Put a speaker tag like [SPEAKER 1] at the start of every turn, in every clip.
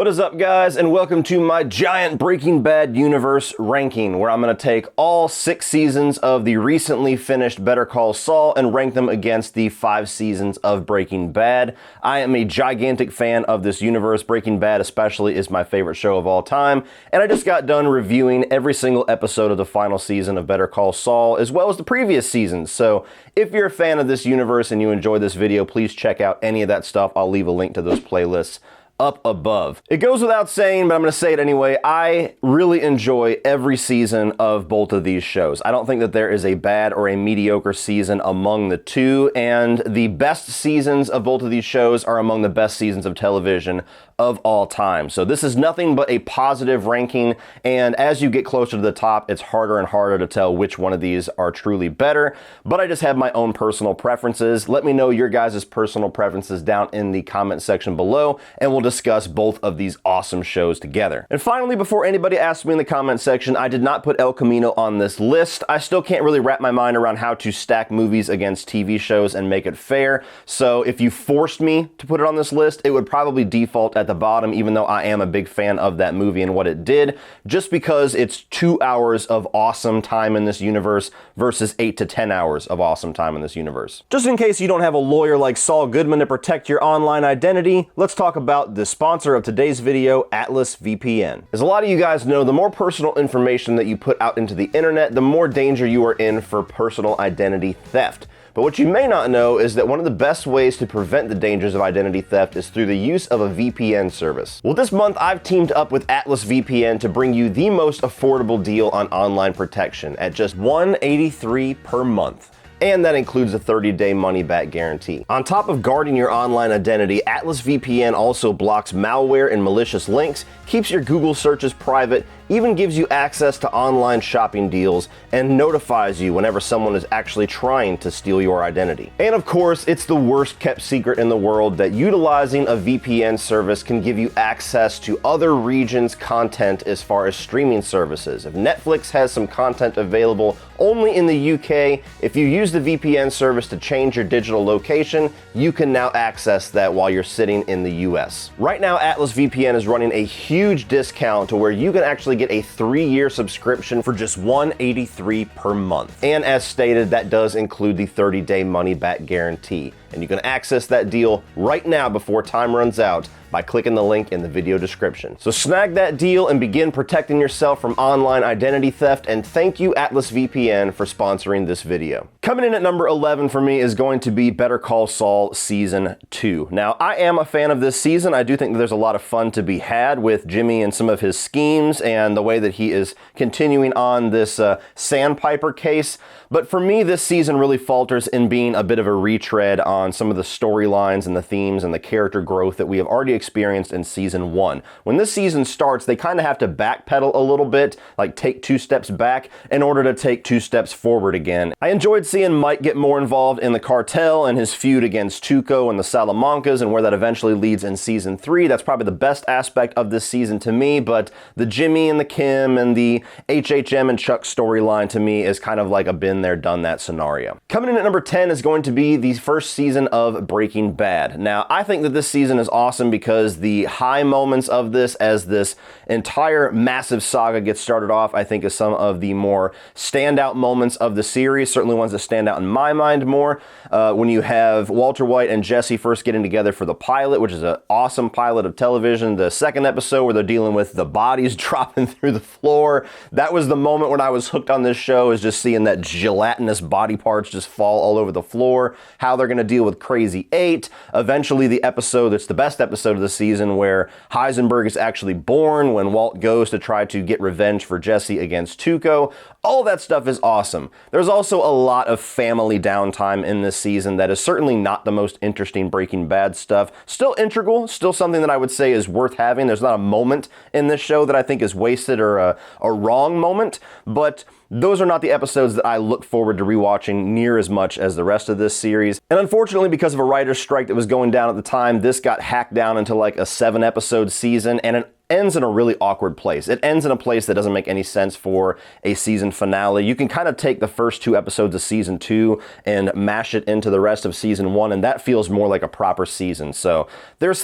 [SPEAKER 1] What is up, guys, and welcome to my giant Breaking Bad universe ranking, where I'm going to take all 6 seasons of the recently finished Better Call Saul and rank them against the 5 seasons of Breaking Bad. I am a gigantic fan of this universe. Breaking Bad especially is my favorite show of all time, and I just got done reviewing every single episode of the final season of Better Call Saul, as well as the previous seasons. So if you're a fan of this universe and you enjoy this video, please check out any of that stuff. I'll leave a link to those playlists up above. It goes without saying, but I'm going to say it anyway, I really enjoy every season of both of these shows. I don't think that there is a bad or a mediocre season among the two, and the best seasons of both of these shows are among the best seasons of television of all time. So this is nothing but a positive ranking, and as you get closer to the top, it's harder and harder to tell which one of these are truly better, but I just have my own personal preferences. Let me know your guys' personal preferences down in the comment section below, and we'll discuss both of these awesome shows together. And finally, before anybody asks me in the comment section, I did not put El Camino on this list. I still can't really wrap my mind around how to stack movies against TV shows and make it fair, so if you forced me to put it on this list, it would probably default at the bottom, even though I am a big fan of that movie and what it did, just because it's 2 hours of awesome time in this universe versus 8 to 10 hours of awesome time in this universe. Just in case you don't have a lawyer like Saul Goodman to protect your online identity, let's talk about the sponsor of today's video, Atlas VPN. As a lot of you guys know, the more personal information that you put out into the internet, the more danger you are in for personal identity theft. But what you may not know is that one of the best ways to prevent the dangers of identity theft is through the use of a VPN service. Well, this month I've teamed up with Atlas VPN to bring you the most affordable deal on online protection at just $183 per month. And that includes a 30-day money-back guarantee. On top of guarding your online identity, Atlas VPN also blocks malware and malicious links, keeps your Google searches private, even gives you access to online shopping deals, and notifies you whenever someone is actually trying to steal your identity. And of course, it's the worst kept secret in the world that utilizing a VPN service can give you access to other regions' content as far as streaming services. If Netflix has some content available only in the UK, if you use the VPN service to change your digital location, you can now access that while you're sitting in the US. Right now, Atlas VPN is running a huge discount to where you can actually get a 3-year subscription for just $183 per month. And as stated, that does include the 30-day money-back guarantee. And you can access that deal right now before time runs out by clicking the link in the video description. So snag that deal and begin protecting yourself from online identity theft, and thank you Atlas VPN for sponsoring this video. Coming in at number 11 for me is going to be Better Call Saul Season 2. Now, I am a fan of this season. I do think that there's a lot of fun to be had with Jimmy and some of his schemes and the way that he is continuing on this Sandpiper case. But for me, this season really falters in being a bit of a retread on some of the storylines and the themes and the character growth that we have already experienced in season 1. When this season starts, they kind of have to backpedal a little bit, like take 2 steps back in order to take 2 steps forward again. I enjoyed seeing Mike get more involved in the cartel and his feud against Tuco and the Salamancas and where that eventually leads in season 3. That's probably the best aspect of this season to me, but the Jimmy and the Kim and the HHM and Chuck storyline to me is kind of like a been there, done that scenario. Coming in at number 10 is going to be the first season of Breaking Bad. Now, I think that this season is awesome because the high moments of this, as this entire massive saga gets started off, I think is some of the more standout moments of the series, certainly ones that stand out in my mind more. When you have Walter White and Jesse first getting together for the pilot, which is an awesome pilot of television. The second episode where they're dealing with the bodies dropping through the floor. That was the moment when I was hooked on this show, is just seeing that gelatinous body parts just fall all over the floor. How they're going to deal with Crazy 8. Eventually the episode that's the best episode of the season where Heisenberg is actually born, when Walt goes to try to get revenge for Jesse against Tuco. All that stuff is awesome. There's also a lot of family downtime in this season that is certainly not the most interesting Breaking Bad stuff. Still integral, still something that I would say is worth having. There's not a moment in this show that I think is wasted or a wrong moment, but those are not the episodes that I look forward to rewatching near as much as the rest of this series. And unfortunately, because of a writer's strike that was going down at the time, this got hacked down into like a 7-episode season, and it ends in a really awkward place. It ends in a place that doesn't make any sense for a season finale. You can kind of take the first 2 episodes of season 2 and mash it into the rest of season 1, and that feels more like a proper season. So there's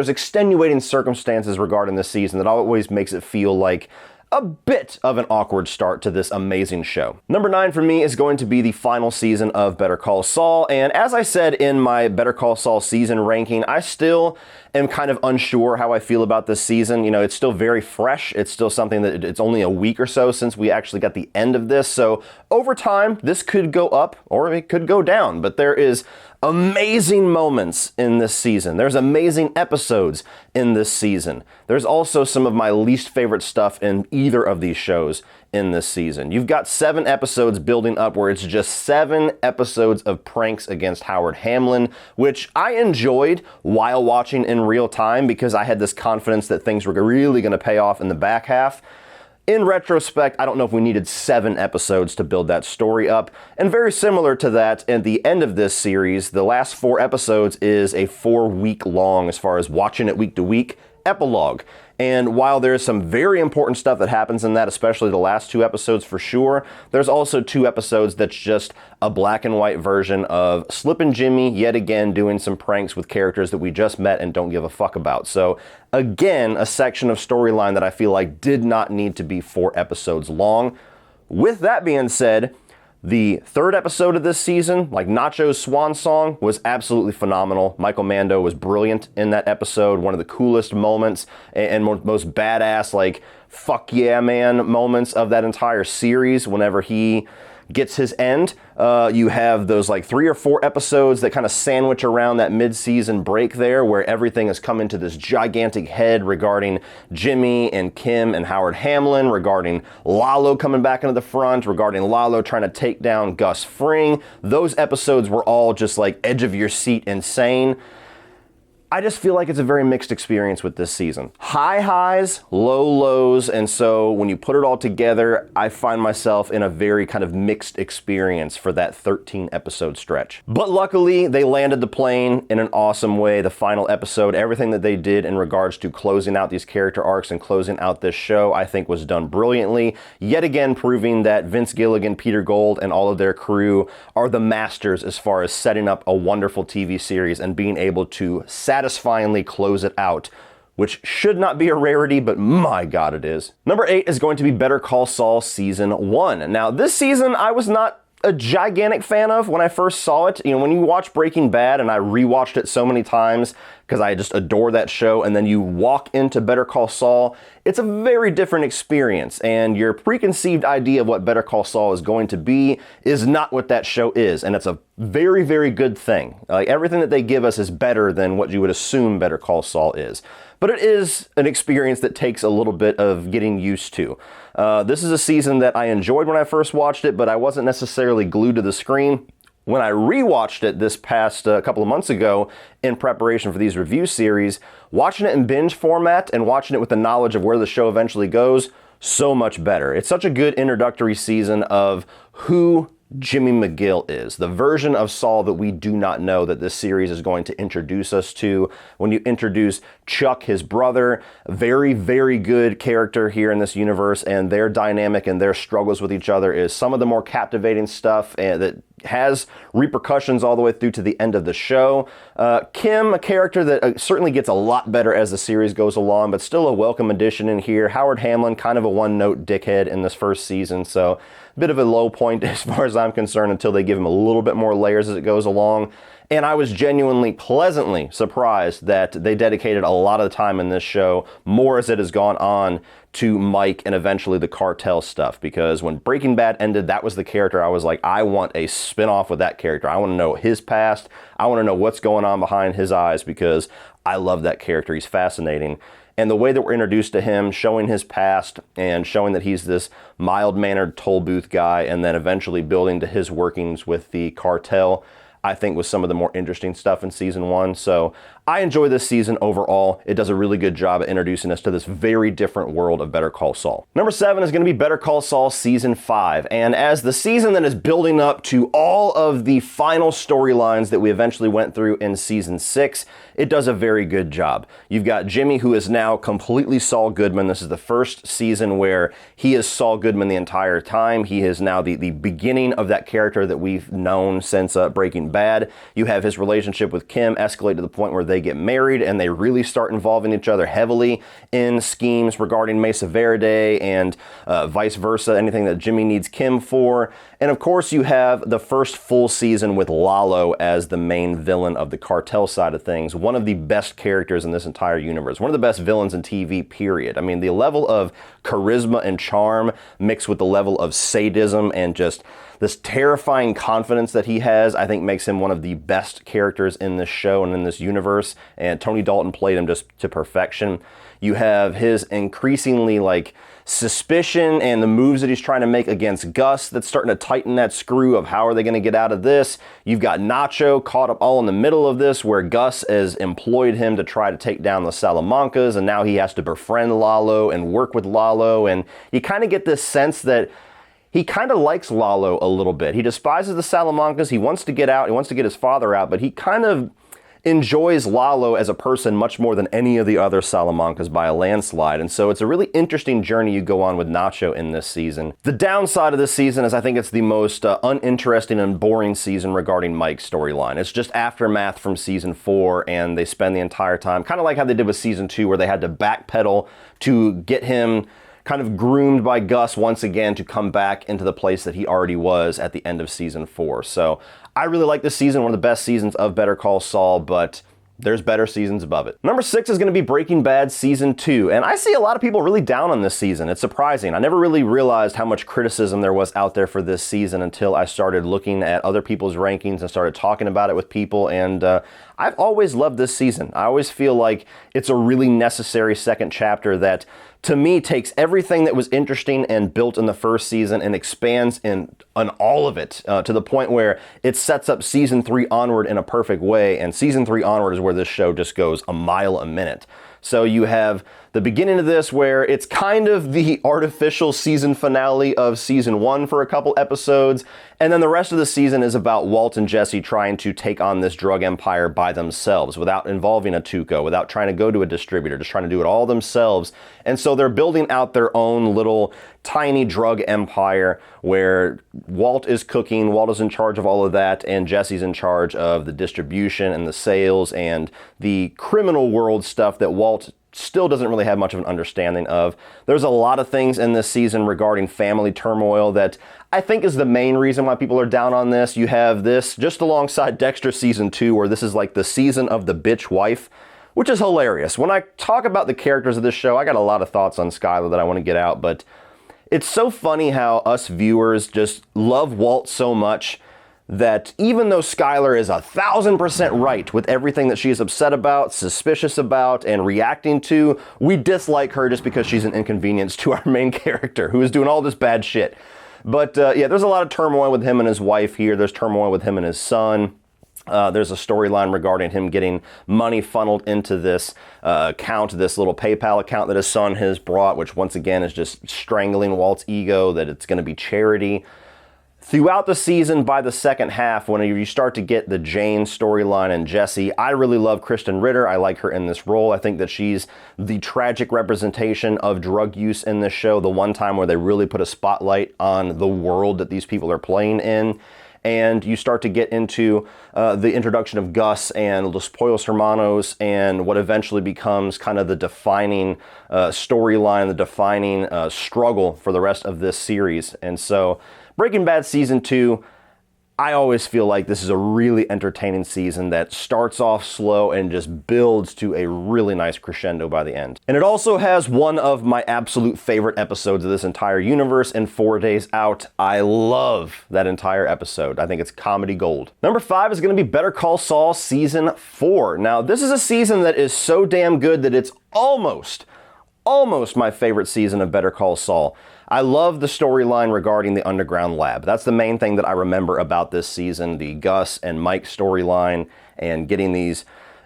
[SPEAKER 1] extenuating circumstances regarding this season that always makes it feel like a bit of an awkward start to this amazing show. Number 9 for me is going to be the final season of Better Call Saul, and as I said in my Better Call Saul season ranking, I still am kind of unsure how I feel about this season. You know, it's still very fresh. It's still something that it's only a week or so since we actually got the end of this, so over time, this could go up or it could go down, but there is amazing moments in this season. There's amazing episodes in this season. There's also some of my least favorite stuff in either of these shows in this season. You've got 7 episodes building up where it's just 7 episodes of pranks against Howard Hamlin, which I enjoyed while watching in real time because I had this confidence that things were really going to pay off in the back half. In retrospect, I don't know if we needed 7 episodes to build that story up. And very similar to that, at the end of this series, the last 4 episodes is a 4-week long, as far as watching it week to week, epilogue. And while there's some very important stuff that happens in that, especially the last 2 episodes for sure, there's also 2 episodes that's just a black and white version of Slippin' Jimmy yet again doing some pranks with characters that we just met and don't give a fuck about. So again, a section of storyline that I feel like did not need to be 4 episodes long. With that being said, the 3rd episode of this season, like Nacho's swan song, was absolutely phenomenal. Michael Mando was brilliant in that episode. One of the coolest moments and most badass, like, fuck yeah, man moments of that entire series whenever he gets his end. You have those like 3 or 4 episodes that kind of sandwich around that mid-season break there where everything has come into this gigantic head regarding Jimmy and Kim and Howard Hamlin, regarding Lalo coming back into the front, regarding Lalo trying to take down Gus Fring. Those episodes were all just like edge of your seat insane. I just feel like it's a very mixed experience with this season. High highs, low lows, and so when you put it all together, I find myself in a very kind of mixed experience for that 13 episode stretch. But luckily, they landed the plane in an awesome way. The final episode, everything that they did in regards to closing out these character arcs and closing out this show, I think was done brilliantly. Yet again, proving that Vince Gilligan, Peter Gould, and all of their crew are the masters as far as setting up a wonderful TV series and being able to satisfyingly close it out, which should not be a rarity, but my God, it is. Number 8 is going to be Better Call Saul Season 1. Now, this season I was not a gigantic fan of when I first saw it. You know, when you watch Breaking Bad, and I rewatched it so many times because I just adore that show, and then you walk into Better Call Saul, it's a very different experience, and your preconceived idea of what Better Call Saul is going to be is not what that show is, and it's a very, very good thing. Like, everything that they give us is better than what you would assume Better Call Saul is. But it is an experience that takes a little bit of getting used to. This is a season that I enjoyed when I first watched it, but I wasn't necessarily glued to the screen. When I rewatched it this past couple of months ago in preparation for these review series, watching it in binge format and watching it with the knowledge of where the show eventually goes, so much better. It's such a good introductory season of who Jimmy McGill is, the version of Saul that we do not know that this series is going to introduce us to. When you introduce Chuck, his brother, very, very good character here in this universe, and their dynamic and their struggles with each other is some of the more captivating stuff that has repercussions all the way through to the end of the show. Kim, a character that certainly gets a lot better as the series goes along, but still a welcome addition in here. Howard Hamlin, kind of a one-note dickhead in this first season, so a bit of a low point as far as I'm concerned until they give him a little bit more layers as it goes along. And I was genuinely pleasantly surprised that they dedicated a lot of the time in this show, more as it has gone on, to Mike and eventually the cartel stuff. Because when Breaking Bad ended, that was the character I was like, I want a spin-off with that character. I want to know his past. I want to know what's going on behind his eyes because I love that character. He's fascinating. And the way that we're introduced to him, showing his past and showing that he's this mild-mannered toll booth guy and then eventually building to his workings with the cartel, I think was some of the more interesting stuff in season 1. So I enjoy this season overall. It does a really good job at introducing us to this very different world of Better Call Saul. Number 7 is going to be Better Call Saul Season 5. And as the season that is building up to all of the final storylines that we eventually went through in Season 6, it does a very good job. You've got Jimmy, who is now completely Saul Goodman. This is the first season where he is Saul Goodman the entire time. He is now the beginning of that character that we've known since Breaking Bad. You have his relationship with Kim escalate to the point where they get married and they really start involving each other heavily in schemes regarding Mesa Verde and vice versa, anything that Jimmy needs Kim for. And of course, you have the first full season with Lalo as the main villain of the cartel side of things. One of the best characters in this entire universe. One of the best villains in TV, period. I mean, the level of charisma and charm mixed with the level of sadism and just this terrifying confidence that he has, I think makes him one of the best characters in this show and in this universe. And Tony Dalton played him just to perfection. You have his increasingly suspicion and the moves that he's trying to make against Gus that's starting to tighten that screw of how are they going to get out of this. You've got Nacho caught up all in the middle of this where Gus has employed him to try to take down the Salamancas, and now he has to befriend Lalo and work with Lalo, and you kind of get this sense that he kind of likes Lalo a little bit. He despises the Salamancas. He wants to get out. He wants to get his father out, but he kind of enjoys Lalo as a person much more than any of the other Salamancas by a landslide. And so it's a really interesting journey you go on with Nacho in this season. The downside of this season is I think it's the most uninteresting and boring season regarding Mike's storyline. It's just aftermath from season 4, and they spend the entire time, kind of like how they did with season 2, where they had to backpedal to get him kind of groomed by Gus once again to come back into the place that he already was at the end of season 4. So I really like this season, one of the best seasons of Better Call Saul, but there's better seasons above it. Number 6 is going to be Breaking Bad Season 2, and I see a lot of people really down on this season. It's surprising. I never really realized how much criticism there was out there for this season until I started looking at other people's rankings and started talking about it with people, and I've always loved this season. I always feel like it's a really necessary second chapter that, to me, takes everything that was interesting and built in the first season and expands on all of it to the point where it sets up season 3 onward in a perfect way. And season 3 onward is where this show just goes a mile a minute. So you have the beginning of this where it's kind of the artificial season finale of season 1 for a couple episodes. And then the rest of the season is about Walt and Jesse trying to take on this drug empire by themselves without involving a Tuco, without trying to go to a distributor, just trying to do it all themselves. And so they're building out their own little tiny drug empire where Walt is cooking, Walt is in charge of all of that, and Jesse's in charge of the distribution and the sales and the criminal world stuff that Walt still doesn't really have much of an understanding of. There's a lot of things in this season regarding family turmoil that I think is the main reason why people are down on this. You have this just alongside Dexter Season 2, where this is like the season of the bitch wife, which is hilarious. When I talk about the characters of this show, I got a lot of thoughts on Skylar that I want to get out, but it's so funny how us viewers just love Walt so much that even though Skylar is 1,000% right with everything that she is upset about, suspicious about, and reacting to, we dislike her just because she's an inconvenience to our main character who is doing all this bad shit. But yeah, there's a lot of turmoil with him and his wife here. There's turmoil with him and his son. There's a storyline regarding him getting money funneled into this account, this little PayPal account that his son has brought, which once again is just strangling Walt's ego, that it's going to be charity. Throughout the season, by the second half, when you start to get the Jane storyline and Jesse, I really love Kristen Ritter. I like her in this role. I think that she's the tragic representation of drug use in this show, the one time where they really put a spotlight on the world that these people are playing in. And you start to get into the introduction of Gus and Los Pollos Hermanos and what eventually becomes kind of the defining storyline, the defining struggle for the rest of this series. And so Breaking Bad Season 2, I always feel like this is a really entertaining season that starts off slow and just builds to a really nice crescendo by the end. And it also has one of my absolute favorite episodes of this entire universe in 4 Days Out. I love that entire episode. I think it's comedy gold. Number 5 is going to be Better Call Saul Season 4. Now, this is a season that is so damn good that it's almost my favorite season of Better Call Saul. I love the storyline regarding the underground lab. That's the main thing that I remember about this season, the Gus and Mike storyline and getting these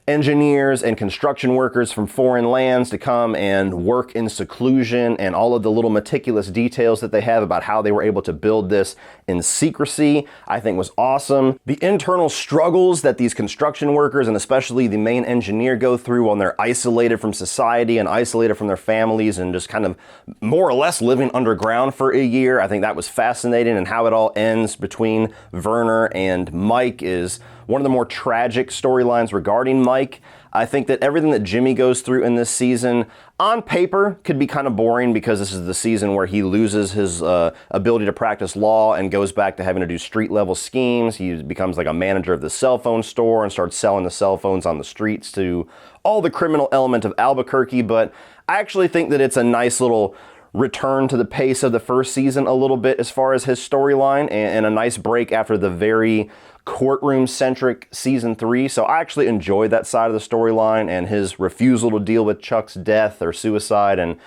[SPEAKER 1] engineers and construction workers from foreign lands to come and work in seclusion, and all of the little meticulous details that they have about how they were able to build this in secrecy, I think was awesome. The internal struggles that these construction workers and especially the main engineer go through when they're isolated from society and isolated from their families and just kind of more or less living underground for a year, I think that was fascinating. And how it all ends between Werner and Mike is one of the more tragic storylines regarding Mike. I think that everything that Jimmy goes through in this season, on paper, could be kind of boring because this is the season where he loses his ability to practice law and goes back to having to do street-level schemes. He becomes like a manager of the cell phone store and starts selling the cell phones on the streets to all the criminal element of Albuquerque. But I actually think that it's a nice little return to the pace of the first season a little bit as far as his storyline, and a nice break after the very courtroom-centric season 3. So I actually enjoyed that side of the storyline and his refusal to deal with Chuck's death or suicide, and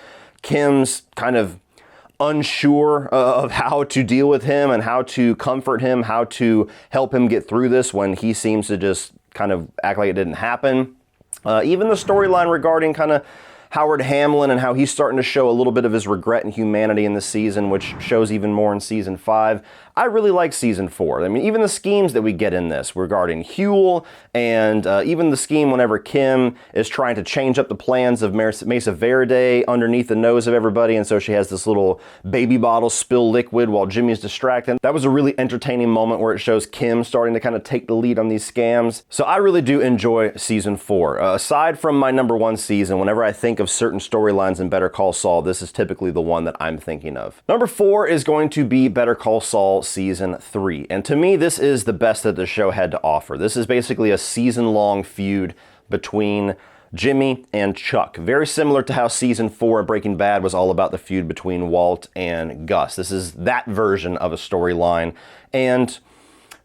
[SPEAKER 1] Kim's kind of unsure of how to deal with him and how to comfort him, how to help him get through this when he seems to just kind of act like it didn't happen. Even the storyline regarding kind of Howard Hamlin and how he's starting to show a little bit of his regret and humanity in this season, which shows even more in season 5. I really like season 4. I mean, even the schemes that we get in this regarding Huel, and even the scheme whenever Kim is trying to change up the plans of Mesa Verde underneath the nose of everybody, and so she has this little baby bottle spill liquid while Jimmy's distracted. That was a really entertaining moment where it shows Kim starting to kind of take the lead on these scams. So I really do enjoy season 4. Aside from my number 1 season, whenever I think of certain storylines in Better Call Saul, this is typically the one that I'm thinking of. Number 4 is going to be Better Call Saul season 3. And to me, this is the best that the show had to offer. This is basically a season-long feud between Jimmy and Chuck. Very similar to how season 4 of Breaking Bad was all about the feud between Walt and Gus. This is that version of a storyline. And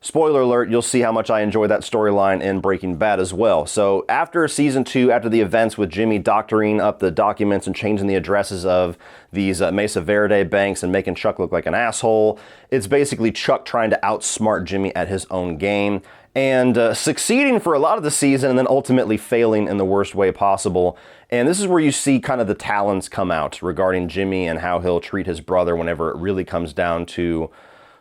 [SPEAKER 1] spoiler alert, you'll see how much I enjoy that storyline in Breaking Bad as well. So after season 2, after the events with Jimmy doctoring up the documents and changing the addresses of these Mesa Verde banks and making Chuck look like an asshole, it's basically Chuck trying to outsmart Jimmy at his own game and succeeding for a lot of the season and then ultimately failing in the worst way possible. And this is where you see kind of the talents come out regarding Jimmy and how he'll treat his brother whenever it really comes down to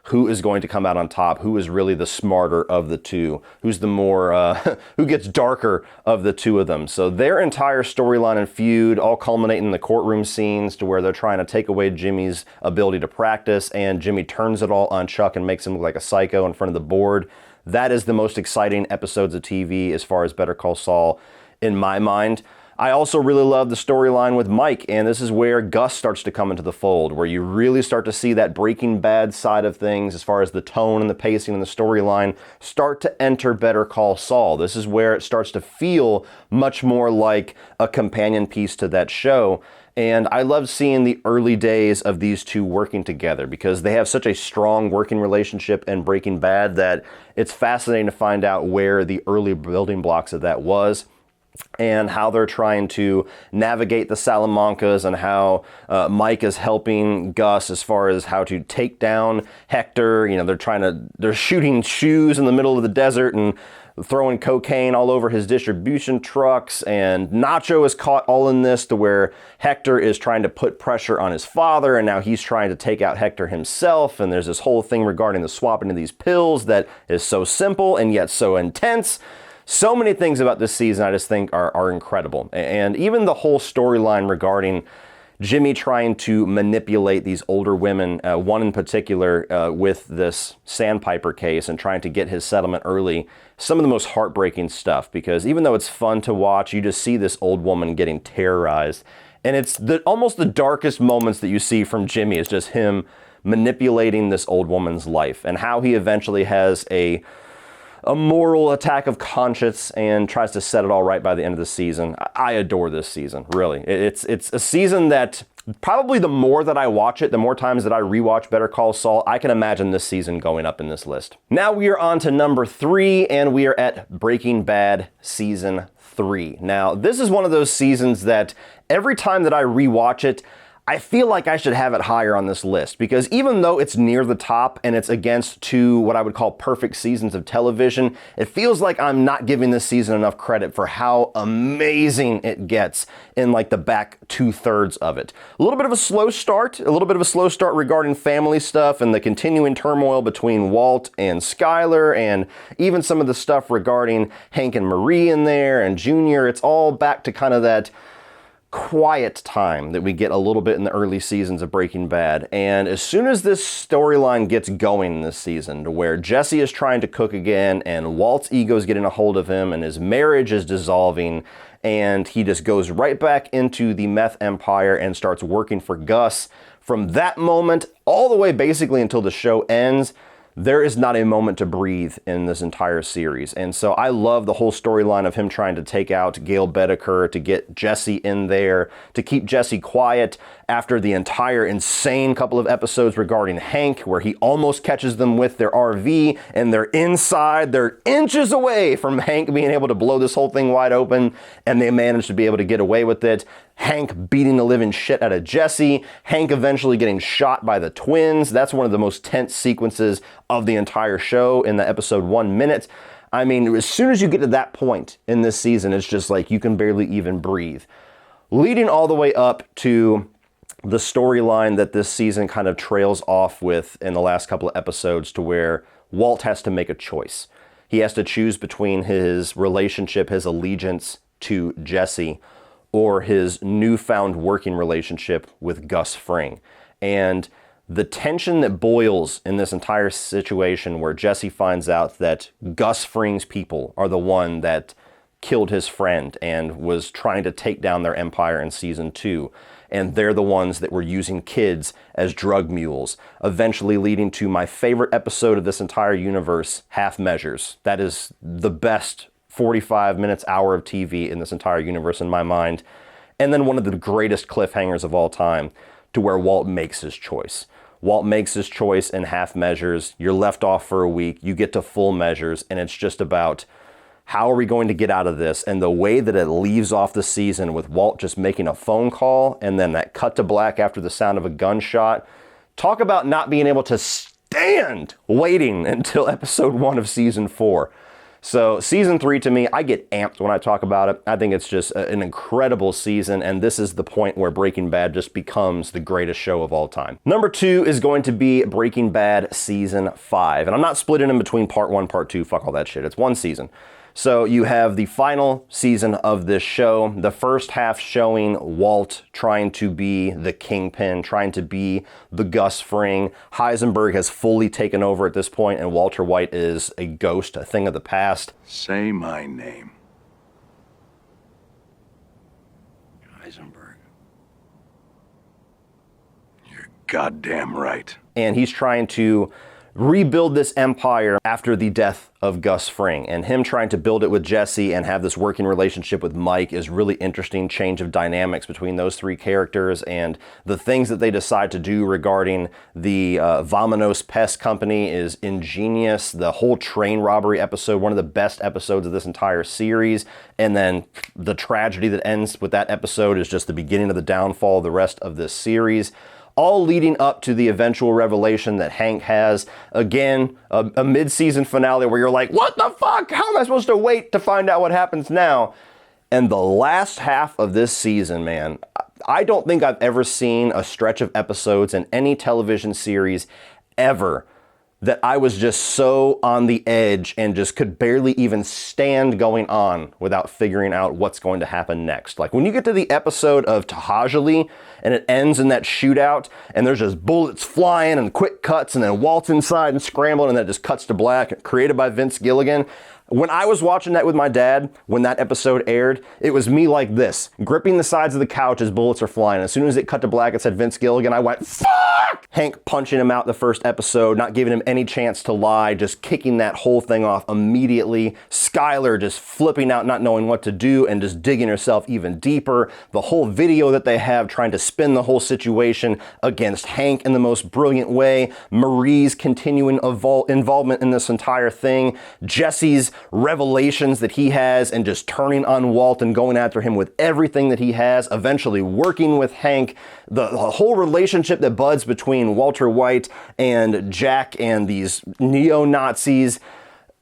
[SPEAKER 1] who is going to come out on top, who is really the smarter of the two, who's the more, who gets darker of the two of them. So their entire storyline and feud all culminating in the courtroom scenes to where they're trying to take away Jimmy's ability to practice, and Jimmy turns it all on Chuck and makes him look like a psycho in front of the board. That is the most exciting episodes of TV as far as Better Call Saul in my mind. I also really love the storyline with Mike, and this is where Gus starts to come into the fold, where you really start to see that Breaking Bad side of things as far as the tone and the pacing and the storyline start to enter Better Call Saul. This is where it starts to feel much more like a companion piece to that show. And I love seeing the early days of these two working together because they have such a strong working relationship in Breaking Bad that it's fascinating to find out where the early building blocks of that was, and how they're trying to navigate the Salamancas, and how Mike is helping Gus as far as how to take down Hector. You know, they're shooting shoes in the middle of the desert and throwing cocaine all over his distribution trucks, and Nacho is caught all in this to where Hector is trying to put pressure on his father, and now he's trying to take out Hector himself, and there's this whole thing regarding the swapping of these pills that is so simple and yet so intense. So many things about this season I just think are incredible. And even the whole storyline regarding Jimmy trying to manipulate these older women, one in particular with this Sandpiper case and trying to get his settlement early, some of the most heartbreaking stuff, because even though it's fun to watch, you just see this old woman getting terrorized. And it's almost the darkest moments that you see from Jimmy is just him manipulating this old woman's life, and how he eventually has a moral attack of conscience and tries to set it all right by the end of the season. I adore this season, really. It's a season that probably the more that I watch it, the more times that I rewatch Better Call Saul, I can imagine this season going up in this list. Now we are on to number 3, and we are at Breaking Bad season 3. Now, this is one of those seasons that every time that I rewatch it, I feel like I should have it higher on this list, because even though it's near the top and it's against two what I would call perfect seasons of television, it feels like I'm not giving this season enough credit for how amazing it gets in like the back 2/3 of it. A little bit of a slow start regarding family stuff and the continuing turmoil between Walt and Skyler, and even some of the stuff regarding Hank and Marie in there and Junior. It's all back to kind of that quiet time that we get a little bit in the early seasons of Breaking Bad. And as soon as this storyline gets going this season, to where Jesse is trying to cook again and Walt's ego is getting a hold of him and his marriage is dissolving, and he just goes right back into the meth empire and starts working for Gus, from that moment all the way basically until the show ends, there is not a moment to breathe in this entire series. And so I love the whole storyline of him trying to take out Gail Bedecker, to get Jesse in there, to keep Jesse quiet after the entire insane couple of episodes regarding Hank, where he almost catches them with their RV and they're inside, they're inches away from Hank being able to blow this whole thing wide open, and they manage to be able to get away with it. Hank beating the living shit out of Jesse, Hank eventually getting shot by the twins. That's one of the most tense sequences of the entire show in the episode 1 minute. I mean, as soon as you get to that point in this season, it's just like you can barely even breathe. Leading all the way up to the storyline that this season kind of trails off with in the last couple of episodes, to where Walt has to make a choice. He has to choose between his relationship, his allegiance to Jesse, or his newfound working relationship with Gus Fring. And the tension that boils in this entire situation, where Jesse finds out that Gus Fring's people are the one that killed his friend and was trying to take down their empire in season 2. And they're the ones that were using kids as drug mules, eventually leading to my favorite episode of this entire universe, Half Measures. That is the best 45 minutes, hour of TV in this entire universe in my mind. And then one of the greatest cliffhangers of all time, to where Walt makes his choice. Walt makes his choice in Half Measures. You're left off for a week. You get to Full Measures, and it's just about how are we going to get out of this? And the way that it leaves off the season with Walt just making a phone call and then that cut to black after the sound of a gunshot. Talk about not being able to stand waiting until episode 1 of season 4. So season 3, to me, I get amped when I talk about it. I think it's just an incredible season, and this is the point where Breaking Bad just becomes the greatest show of all time. Number 2 is going to be Breaking Bad season 5, and I'm not splitting in between part 1, part 2, fuck all that shit. It's one season. So you have the final season of this show, the first half showing Walt trying to be the kingpin, trying to be the Gus Fring. Heisenberg has fully taken over at this point, and Walter White is a ghost, a thing of the past.
[SPEAKER 2] Say my name. Heisenberg. You're goddamn right.
[SPEAKER 1] And he's trying to rebuild this empire after the death of Gus Fring, and him trying to build it with Jesse and have this working relationship with Mike is really interesting. Change of dynamics between those three characters, and the things that they decide to do regarding the Vamonos Pest Company is ingenious. The whole train robbery episode, one of the best episodes of this entire series, and then the tragedy that ends with that episode is just the beginning of the downfall of the rest of this series. All leading up to the eventual revelation that Hank has. Again, a mid-season finale where you're like, what the fuck? How am I supposed to wait to find out what happens now? And the last half of this season, man, I don't think I've ever seen a stretch of episodes in any television series ever that I was just so on the edge and just could barely even stand going on without figuring out what's going to happen next. Like when you get to the episode of Tahajali and it ends in that shootout and there's just bullets flying and quick cuts and then Walt's inside and scrambling and then it just cuts to black, created by Vince Gilligan. When I was watching that with my dad, when that episode aired, it was me like this, gripping the sides of the couch as bullets are flying. As soon as it cut to black, it said Vince Gilligan, I went, fuck! Hank punching him out the first episode, not giving him any chance to lie, just kicking that whole thing off immediately. Skyler just flipping out, not knowing what to do, and just digging herself even deeper. The whole video that they have trying to spin the whole situation against Hank in the most brilliant way. Marie's continuing involvement in this entire thing. Jesse's revelations that he has and just turning on Walt and going after him with everything that he has, eventually working with Hank, the whole relationship that buds between Walter White and Jack and these neo-Nazis,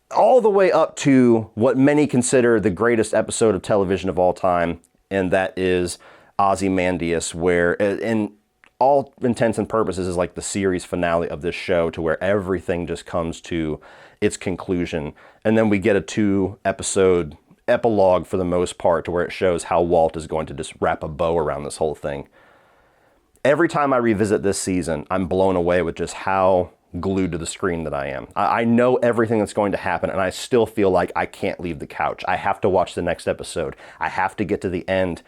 [SPEAKER 1] all the way up to what many consider the greatest episode of television of all time, and that is Ozymandias, where in all intents and purposes is like the series finale of this show, to where everything just comes to its conclusion. And then we get a 2-episode epilogue for the most part, to where it shows how Walt is going to just wrap a bow around this whole thing. Every time I revisit this season, I'm blown away with just how glued to the screen that I am. I know everything that's going to happen, and I still feel like I can't leave the couch. I have to watch the next episode. I have to get to the end.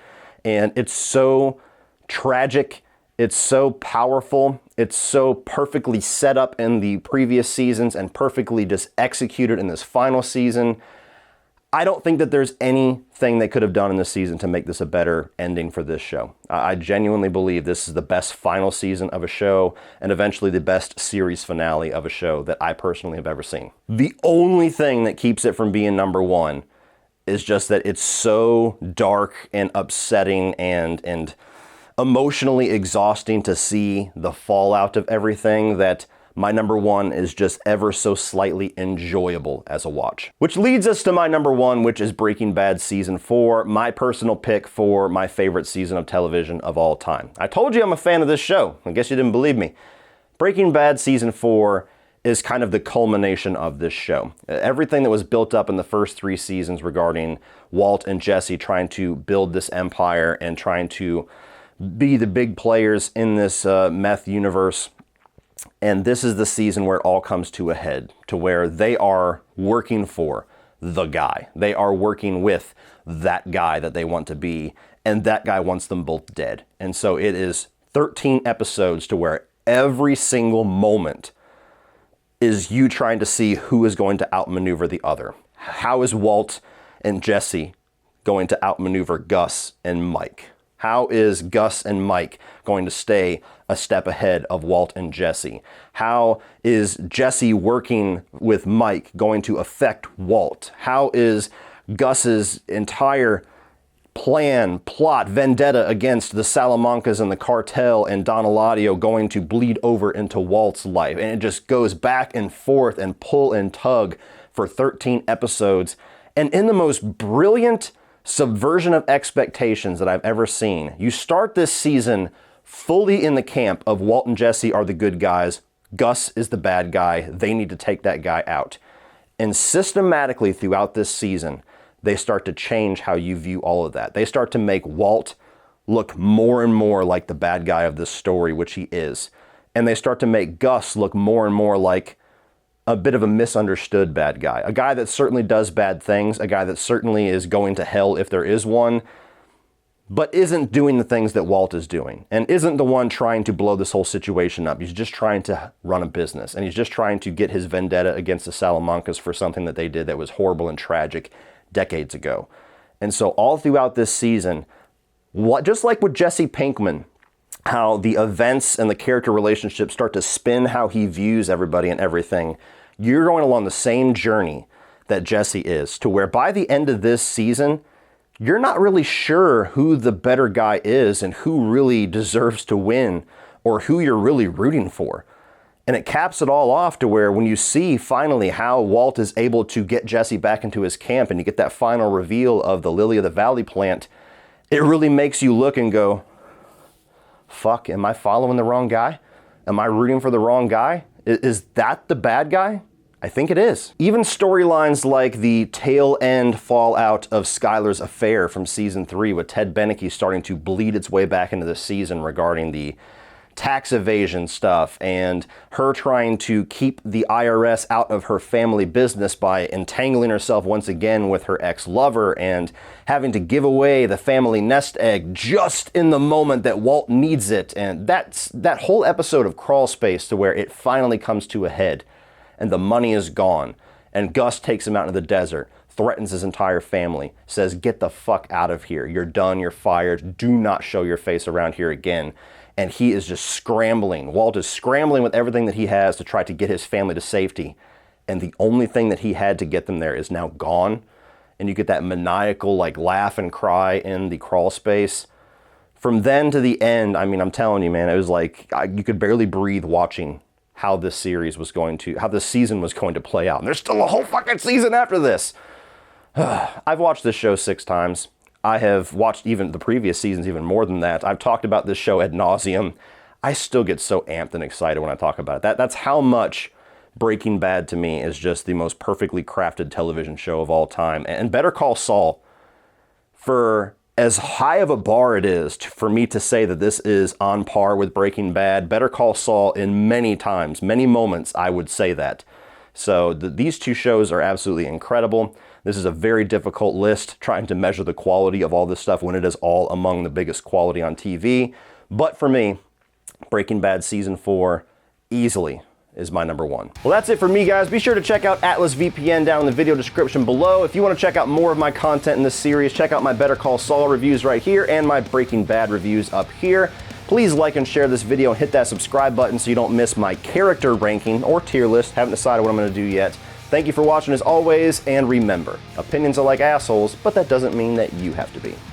[SPEAKER 1] And it's so tragic. It's so powerful. It's so perfectly set up in the previous seasons and perfectly just executed in this final season. I don't think that there's anything they could have done in this season to make this a better ending for this show. I genuinely believe this is the best final season of a show, and eventually the best series finale of a show that I personally have ever seen. The only thing that keeps it from being number one is just that it's so dark and upsetting and emotionally exhausting to see the fallout of everything, that my number one is just ever so slightly enjoyable as a watch. Which leads us to my number one, which is Breaking Bad Season 4, my personal pick for my favorite season of television of all time. I told you I'm a fan of this show. I guess you didn't believe me. Breaking Bad Season 4 is kind of the culmination of this show. Everything that was built up in the first 3 seasons regarding Walt and Jesse trying to build this empire and trying to be the big players in this meth universe. And this is the season where it all comes to a head, to where they are working for the guy. They are working with that guy that they want to be, and that guy wants them both dead. And so it is 13 episodes to where every single moment is you trying to see who is going to outmaneuver the other. How is Walt and Jesse going to outmaneuver Gus and Mike? How is Gus and Mike going to stay a step ahead of Walt and Jesse? How is Jesse working with Mike going to affect Walt? How is Gus's entire plan, plot, vendetta against the Salamancas and the cartel and Don Eladio going to bleed over into Walt's life? And it just goes back and forth and pull and tug for 13 episodes. And in the most brilliant subversion of expectations that I've ever seen, you start this season fully in the camp of Walt and Jesse are the good guys, Gus is the bad guy, they need to take that guy out. And systematically throughout this season, they start to change how you view all of that. They start to make Walt look more and more like the bad guy of this story, which he is. And they start to make Gus look more and more like a bit of a misunderstood bad guy. A guy that certainly does bad things, a guy that certainly is going to hell if there is one, but isn't doing the things that Walt is doing, and isn't the one trying to blow this whole situation up. He's just trying to run a business, and he's just trying to get his vendetta against the Salamancas for something that they did that was horrible and tragic decades ago. And so all throughout this season, just like with Jesse Pinkman, how the events and the character relationships start to spin how he views everybody and everything, you're going along the same journey that Jesse is, to where by the end of this season, you're not really sure who the better guy is and who really deserves to win or who you're really rooting for. And it caps it all off to where when you see finally how Walt is able to get Jesse back into his camp and you get that final reveal of the Lily of the Valley plant, it really makes you look and go, fuck, am I following the wrong guy? Am I rooting for the wrong guy? Is that the bad guy? I think it is. Even storylines like the tail end fallout of Skylar's affair from season 3 with Ted Beneke starting to bleed its way back into the season regarding the tax evasion stuff and her trying to keep the IRS out of her family business by entangling herself once again with her ex-lover and having to give away the family nest egg just in the moment that Walt needs it. And that whole episode of Crawl Space to where it finally comes to a head and the money is gone and Gus takes him out into the desert, threatens his entire family, says, get the fuck out of here. You're done, you're fired, do not show your face around here again. And he is just scrambling. Walt is scrambling with everything that he has to try to get his family to safety. and the only thing that he had to get them there is now gone, and you get that maniacal like laugh and cry in the crawl space. From then to the end, I mean, I'm telling you, man, it was like you could barely breathe watching how this series was going to, how this season was going to play out. And there's still a whole fucking season after this. I've watched this show 6 times. I have watched even the previous seasons, even more than that. I've talked about this show ad nauseum. I still get so amped and excited when I talk about it. That's how much Breaking Bad to me is just the most perfectly crafted television show of all time. And Better Call Saul, for as high of a bar it is for me to say that this is on par with Breaking Bad, Better Call Saul in many times, many moments, I would say that. So these 2 shows are absolutely incredible. This is a very difficult list, trying to measure the quality of all this stuff when it is all among the biggest quality on TV. But for me, Breaking Bad Season 4 easily is my number 1. Well, that's it for me, guys. Be sure to check out Atlas VPN down in the video description below. If you want to check out more of my content in this series, check out my Better Call Saul reviews right here and my Breaking Bad reviews up here. Please like and share this video and hit that subscribe button so you don't miss my character ranking or tier list. Haven't decided what I'm going to do yet. Thank you for watching as always, and remember, opinions are like assholes, but that doesn't mean that you have to be.